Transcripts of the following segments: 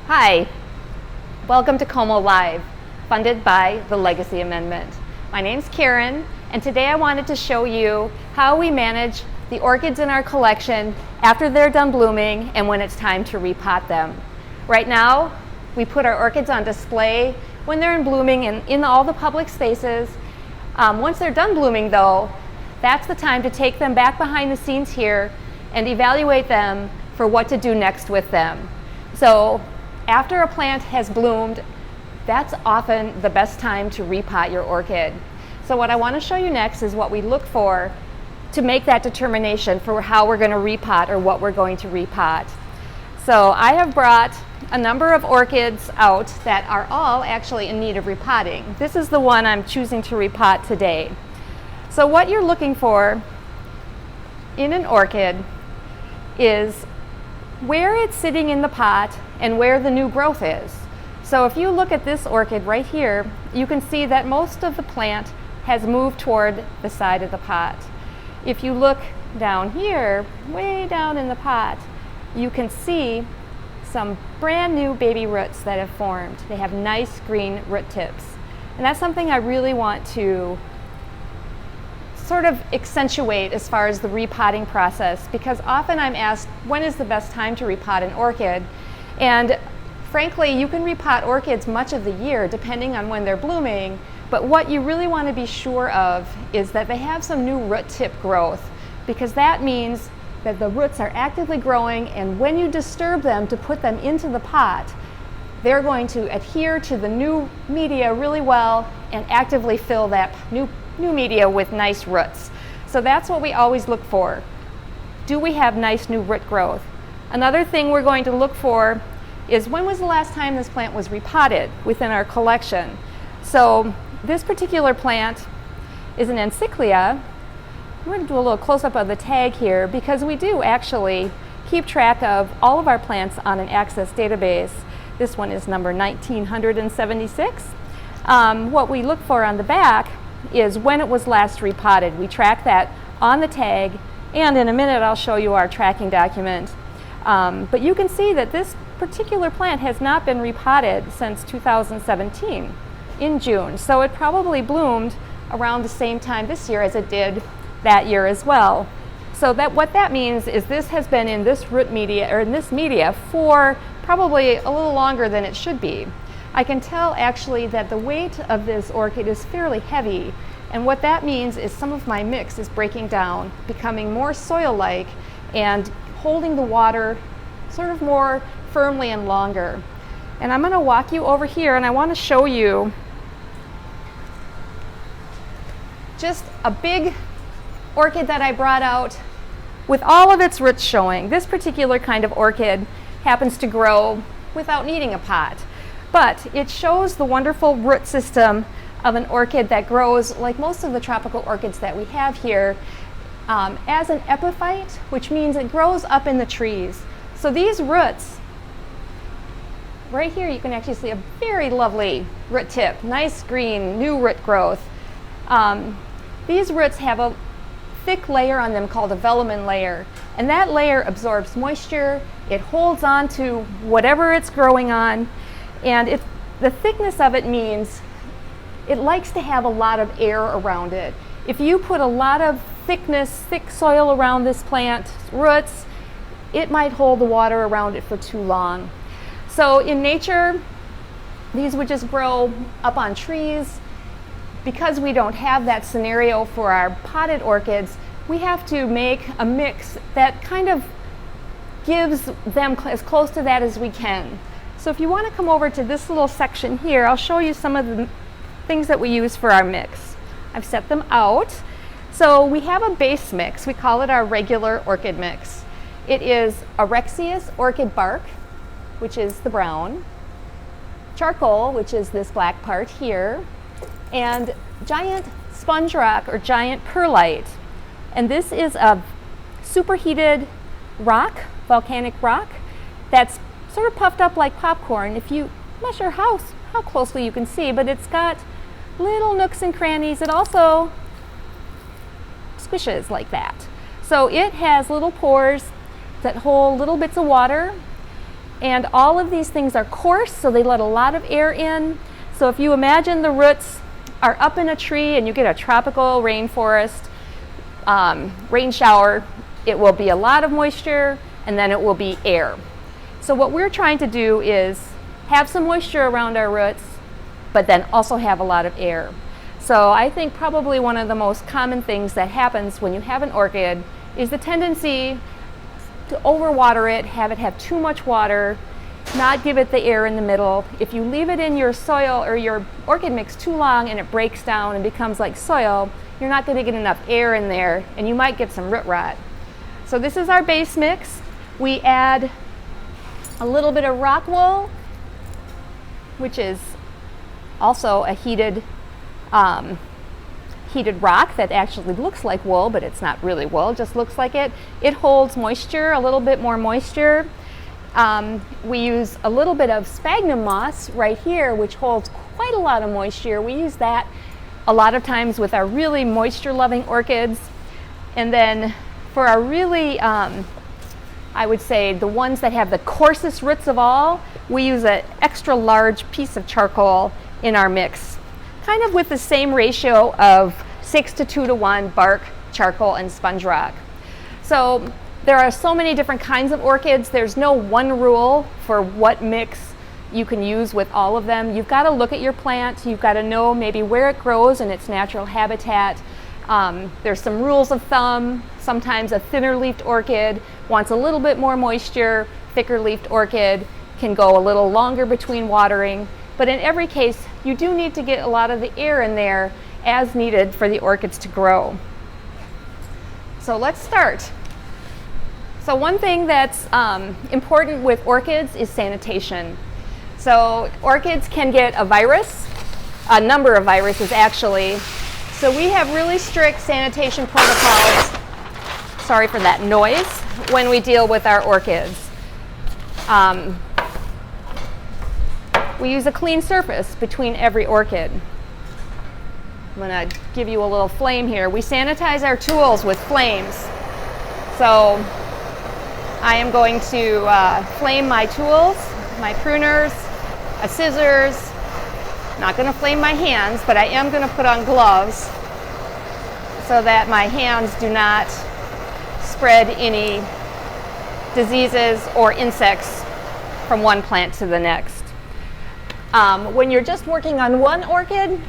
Hi, welcome to Como Live, funded by the Legacy Amendment. My name's Karen, and today I wanted to show you how we manage the orchids in our collection after they're done blooming and when it's time to repot them. Right now, we put our orchids on display when they're in blooming and in all the public spaces. Once they're done blooming though, that's the time to take them back behind the scenes here and evaluate them for what to do next with them. So after a plant has bloomed, that's often the best time to repot your orchid. So what I want to show you next is what we look for to make that determination for how we're going to repot or what we're going to repot. So I have brought a number of orchids out that are all actually in need of repotting. This is the one I'm choosing to repot today. So what you're looking for in an orchid is where it's sitting in the pot and where the new growth is. So if you look at this orchid right here, you can see that most of the plant has moved toward the side of the pot. If you look down here, way down in the pot, you can see some brand new baby roots that have formed. They have nice green root tips. And that's something I really want to sort of accentuate as far as the repotting process, because often I'm asked, when is the best time to repot an orchid? And frankly, you can repot orchids much of the year depending on when they're blooming, but what you really want to be sure of is that they have some new root tip growth, because that means that the roots are actively growing, and when you disturb them to put them into the pot, they're going to adhere to the new media really well and actively fill that new media with nice roots. So that's what we always look for. Do we have nice new root growth? Another thing we're going to look for is when was the last time this plant was repotted within our collection. So this particular plant is an encyclia. I'm going to do a little close-up of the tag here because we do actually keep track of all of our plants on an Access database. This one is number 1976. What we look for on the back is when it was last repotted. We track that on the tag, and in a minute I'll show you our tracking document. But you can see that this particular plant has not been repotted since 2017 in June. So it probably bloomed around the same time this year as it did that year as well. So that what that means is this has been in this root media or in this media for probably a little longer than it should be. I can tell actually that the weight of this orchid is fairly heavy, and what that means is some of my mix is breaking down, becoming more soil-like and holding the water sort of more firmly and longer. And I'm going to walk you over here and I want to show you just a big orchid that I brought out with all of its roots showing. This particular kind of orchid happens to grow without needing a pot, but it shows the wonderful root system of an orchid that grows like most of the tropical orchids that we have here as an epiphyte, which means it grows up in the trees. So these roots, right here you can actually see a very lovely root tip, nice green new root growth. These roots have a thick layer on them called a velamen layer, and that layer absorbs moisture, it holds on to whatever it's growing on, and the thickness of it means it likes to have a lot of air around it. If you put a lot of thick soil around this plant's roots, it might hold the water around it for too long. So in nature, these would just grow up on trees. Because we don't have that scenario for our potted orchids, we have to make a mix that kind of gives them as close to that as we can. So if you want to come over to this little section here, I'll show you some of the things that we use for our mix. I've set them out. So we have a base mix. We call it our regular orchid mix. It is Arexius orchid bark, which is the brown, charcoal, which is this black part here, and giant sponge rock or giant perlite. And this is a superheated rock, volcanic rock, that's sort of puffed up like popcorn. If you, I'm not sure how closely you can see, but it's got little nooks and crannies. It also squishes like that. So it has little pores that hold little bits of water, And all of these things are coarse, so they let a lot of air in. So if you imagine the roots are up in a tree and you get a tropical rainforest rain shower, it will be a lot of moisture and then it will be air. So what we're trying to do is have some moisture around our roots, but then also have a lot of air. So I think probably one of the most common things that happens when you have an orchid is the tendency to overwater it, have it have too much water, not give it the air in the middle. If you leave it in your soil or your orchid mix too long and it breaks down and becomes like soil, you're not going to get enough air in there and you might get some root rot. So this is our base mix. We add a little bit of rock wool, which is also a heated rock that actually looks like wool, but it's not really wool, it just looks like it. It holds moisture, a little bit more moisture. We use a little bit of sphagnum moss right here, which holds quite a lot of moisture. We use that a lot of times with our really moisture-loving orchids. And then for our really, I would say the ones that have the coarsest roots of all, we use an extra large piece of charcoal in our mix, kind of with the same ratio of 6 to 2 to 1 bark, charcoal, and sponge rock. So there are so many different kinds of orchids. There's no one rule for what mix you can use with all of them. You've got to look at your plant. You've got to know maybe where it grows in its natural habitat. There's some rules of thumb. Sometimes a thinner leafed orchid wants a little bit more moisture. Thicker leafed orchid can go a little longer between watering. But in every case, you do need to get a lot of the air in there as needed for the orchids to grow. So let's start. So one thing that's important with orchids is sanitation. So orchids can get a virus, a number of viruses actually. So we have really strict sanitation protocols, sorry for that noise, when we deal with our orchids. We use a clean surface between every orchid. I'm going to give you a little flame here. We sanitize our tools with flames. So I am going to flame my tools, my pruners, a scissors. Not going to flame my hands, but I am going to put on gloves so that my hands do not spread any diseases or insects from one plant to the next. When you're just working on one orchid,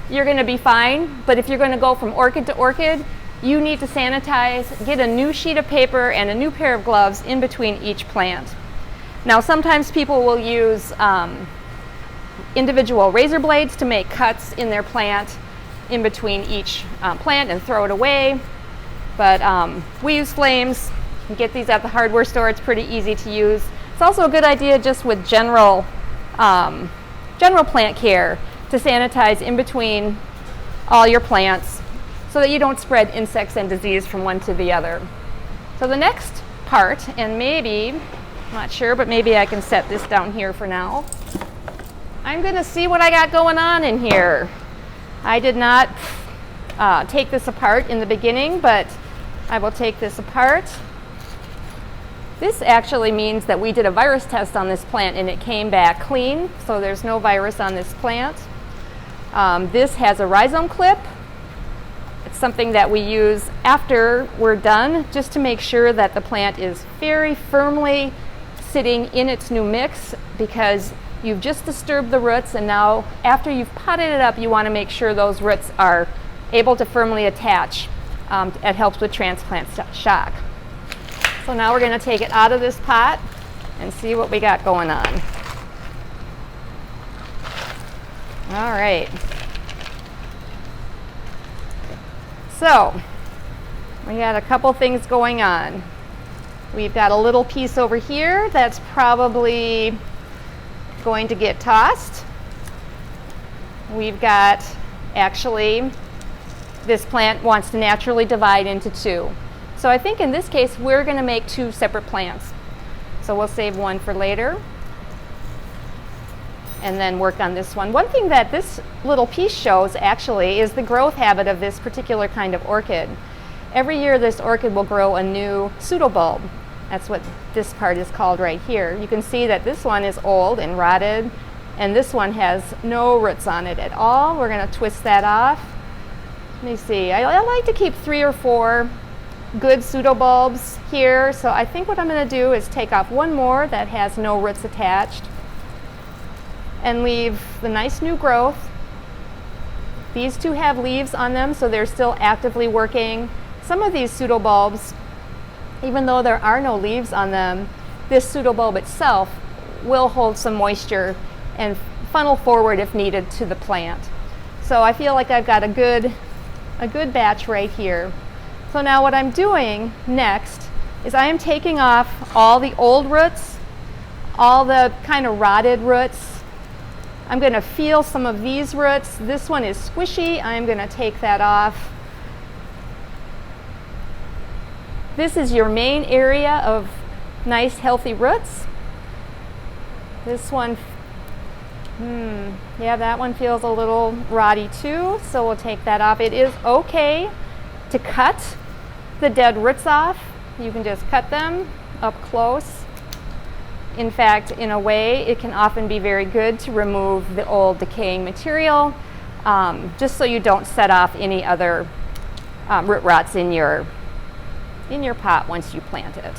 you're going to be fine, but if you're going to go from orchid to orchid, you need to sanitize, get a new sheet of paper and a new pair of gloves in between each plant. Now sometimes people will use individual razor blades to make cuts in their plant in between each plant and throw it away, but we use flames. You can get these at the hardware store. It's pretty easy to use. It's also a good idea just with general plant care to sanitize in between all your plants so that you don't spread insects and disease from one to the other. So the next part, and maybe, I'm not sure, but maybe I can set this down here for now. I'm going to see what I got going on in here. I did not take this apart in the beginning, but I will take this apart. This actually means that we did a virus test on this plant and it came back clean, so there's no virus on this plant. This has a rhizome clip. It's something that we use after we're done just to make sure that the plant is very firmly sitting in its new mix, because you've just disturbed the roots, and now after you've potted it up, you want to make sure those roots are able to firmly attach. It helps with transplant shock. So now we're going to take it out of this pot and see what we got going on. All right. So we got a couple things going on. We've got a little piece over here that's probably going to get tossed. We've got, actually, this plant wants to naturally divide into two. So I think in this case, we're going to make two separate plants. So we'll save one for later and then work on this one. One thing that this little piece shows actually is the growth habit of this particular kind of orchid. Every year this orchid will grow a new pseudobulb. That's what this part is called right here. You can see that this one is old and rotted, and this one has no roots on it at all. We're going to twist that off. Let me see. I like to keep 3 or 4 good pseudobulbs here, so I think what I'm going to do is take off one more that has no roots attached and leave the nice new growth. These two have leaves on them, so they're still actively working. Some of these pseudobulbs, even though there are no leaves on them, this pseudobulb itself will hold some moisture and funnel forward if needed to the plant. So I feel like I've got a good batch right here. So now what I'm doing next is I am taking off all the old roots, all the kind of rotted roots. I'm going to feel some of these roots. This one is squishy. I'm going to take that off. This is your main area of nice healthy roots. This one, yeah, that one feels a little rotty too, so we'll take that off. It is okay to cut the dead roots off. You can just cut them up close. In fact, in a way, it can often be very good to remove the old decaying material, just so you don't set off any other root rots in your pot once you plant it.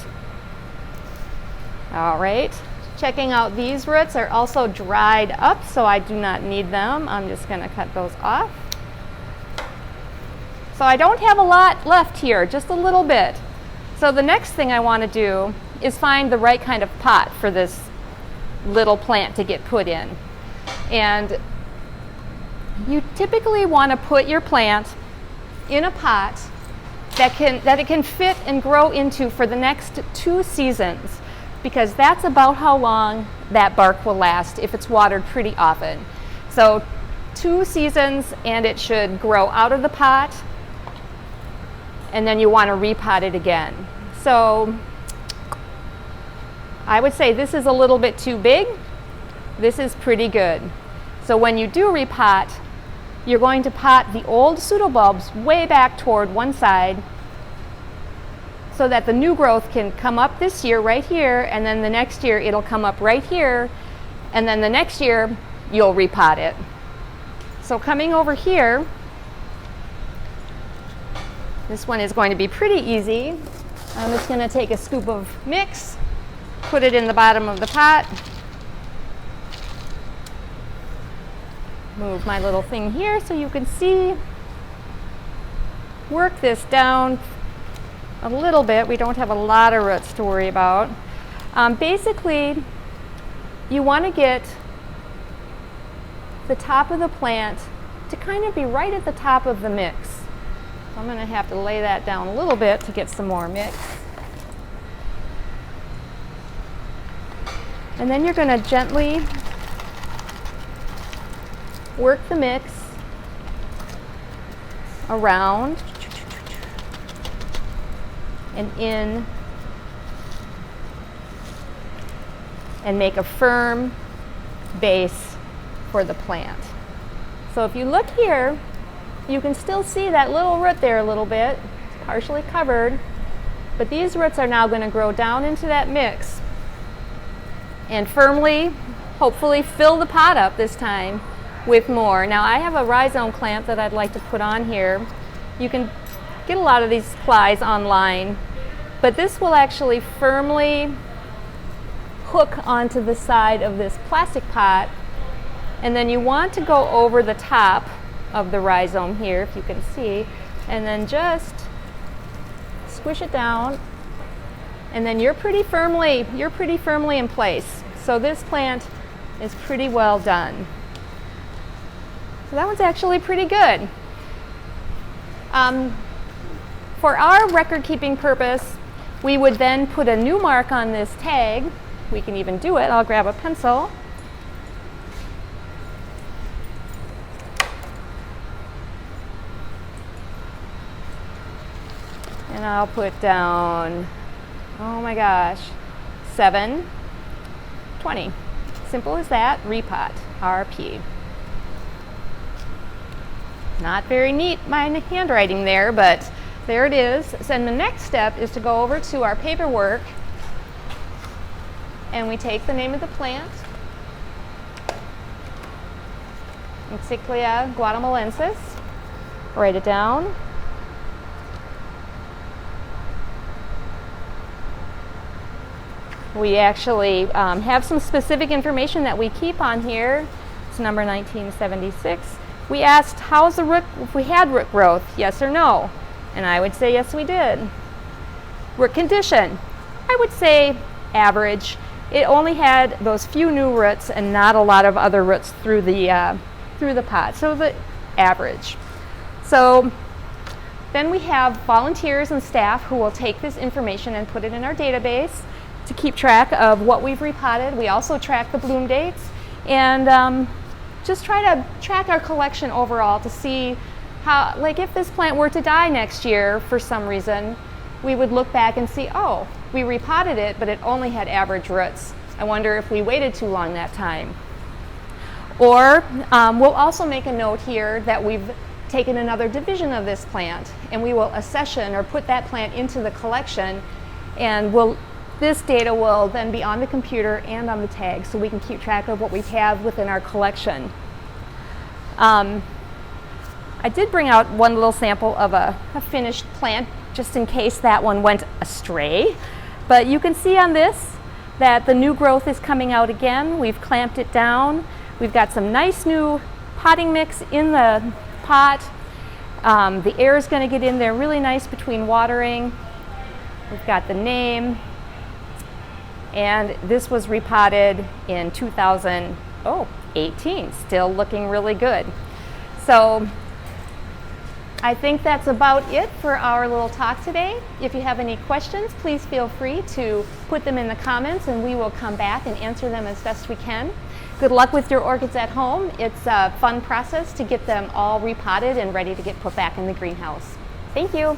All right, checking out these roots are also dried up, so I do not need them. I'm just going to cut those off. So I don't have a lot left here, just a little bit. So the next thing I want to do is find the right kind of pot for this little plant to get put in. And you typically want to put your plant in a pot that it can fit and grow into for the next 2 seasons, because that's about how long that bark will last if it's watered pretty often. So 2 seasons, and it should grow out of the pot, and then you want to repot it again. So I would say this is a little bit too big. This is pretty good. So when you do repot, you're going to pot the old pseudobulbs way back toward one side so that the new growth can come up this year right here, and then the next year it'll come up right here, and then the next year you'll repot it. So coming over here, this one is going to be pretty easy. I'm just going to take a scoop of mix, put it in the bottom of the pot, move my little thing here so you can see, work this down a little bit. We don't have a lot of roots to worry about. Basically, you want to get the top of the plant to kind of be right at the top of the mix. So I'm going to have to lay that down a little bit to get some more mix. And then you're going to gently work the mix around and in and make a firm base for the plant. So if you look here, you can still see that little root there a little bit. It's partially covered, but these roots are now going to grow down into that mix and firmly, hopefully, fill the pot up this time with more. Now I have a rhizome clamp that I'd like to put on here. You can get a lot of these supplies online, but this will actually firmly hook onto the side of this plastic pot, and then you want to go over the top of the rhizome here, if you can see, and then just squish it down, and then you're pretty firmly in place. So this plant is pretty well done. So that one's actually pretty good. For our record keeping purpose, we would then put a new mark on this tag. We can even do it. I'll grab a pencil. And I'll put down, oh my gosh, 720. Simple as that. Repot, RP. Not very neat, my handwriting there, but there it is. And the next step is to go over to our paperwork and we take the name of the plant, Encyclia guatemalensis, write it down. We actually have some specific information that we keep on here. It's number 1976. We asked, how's the root, if we had root growth, yes or no? And I would say, yes, we did. Root condition, I would say average. It only had those few new roots and not a lot of other roots through the pot, so the average. So then we have volunteers and staff who will take this information and put it in our database to keep track of what we've repotted. We also track the bloom dates and just try to track our collection overall to see how, like if this plant were to die next year for some reason, we would look back and see, oh, we repotted it, but it only had average roots. I wonder if we waited too long that time. Or we'll also make a note here that we've taken another division of this plant, and we will accession or put that plant into the collection, and this data will then be on the computer and on the tag, so we can keep track of what we have within our collection. I did bring out one little sample of a finished plant, just in case that one went astray. But you can see on this that the new growth is coming out again. We've clamped it down. We've got some nice new potting mix in the pot. The air is going to get in there really nice between watering. We've got the name. And this was repotted in 2018, still looking really good. So I think that's about it for our little talk today. If you have any questions, please feel free to put them in the comments and we will come back and answer them as best we can. Good luck with your orchids at home. It's a fun process to get them all repotted and ready to get put back in the greenhouse. Thank you.